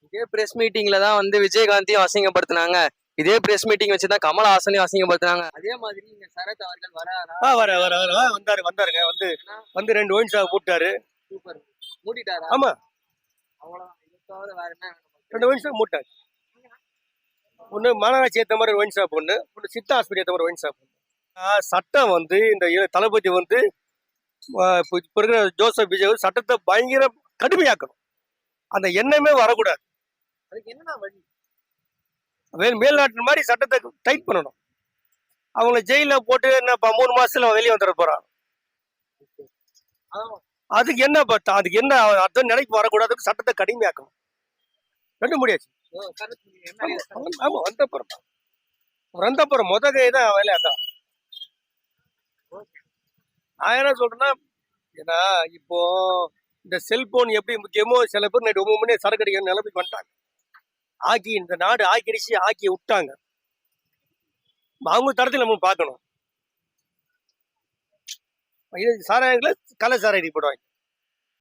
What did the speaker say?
இதே பிரஸ் மீட்டிங்ல தான் வந்து விஜயகாந்தையும் அசிங்கப்படுத்தினாங்க. இதே பிரஸ் மீட்டிங் வச்சுதான் கமலஹாசனையும் அசிங்கப்படுத்தினாங்க. அதே மாதிரி இங்க சரத் அவர்கள் வராரா? வந்தாருங்க. வந்து 2 ஒயின் ஷாப் போட்டாரு. சூப்பர். மூடிட்டாரா? ஆமா, அவ்வளவுதான். இதை தவிர வேற என்ன வேணும்? 2 ஒயின் ஷாப் மூட்டாரு. ஒண்ணு மாநகராட்சி ஏத்த மாதிரி ஒயின் ஷாப் ஒண்ணு சித்தா ஆஸ்பத்திரி ஏத்த மாதிரி ஒயின் ஷாப் ஒண்ணு. சட்டம் வந்து இந்த தளபதி வந்து இப்ப இருக்கிற ஜோசப் விஜய் சட்டத்தை பயங்கர கடுமையாக்கணும். அந்த எண்ணமே வரக்கூடாது. அதுக்கு என்னன்னா வழி? மேல்நாட்டு மாதிரி சட்டத்தை டைட் பண்ணணும். அவங்கள ஜெயில போட்டு என்ன 3 மாசத்துல வெளியே வந்துட போறான். அதுக்கு என்ன பார்த்தா அதுக்கு என்ன அர்த்தம் நினைக்கு வரக்கூடாது. சட்டத்தை கடுமையாக்கணும். ரெண்டு முடியாச்சு. ஆமா, வந்தப்புறம் முத கைதான் வேலையாதான். நான் என்ன சொல்றேன்னா, ஏன்னா இப்போ இந்த செல்போன் எப்படி முக்கியமோ சில பேர் நைட்டு 9 மணி சரக்கு அடிக்கிற நிலைமைக்கு வந்துட்டாங்க. இந்த நாடு ஆக்கி விட்டாங்க. அவங்க தரத்தில் நம்ம பார்க்கணும். சாராயங்களை கலை சாராயடி போடுவாங்க.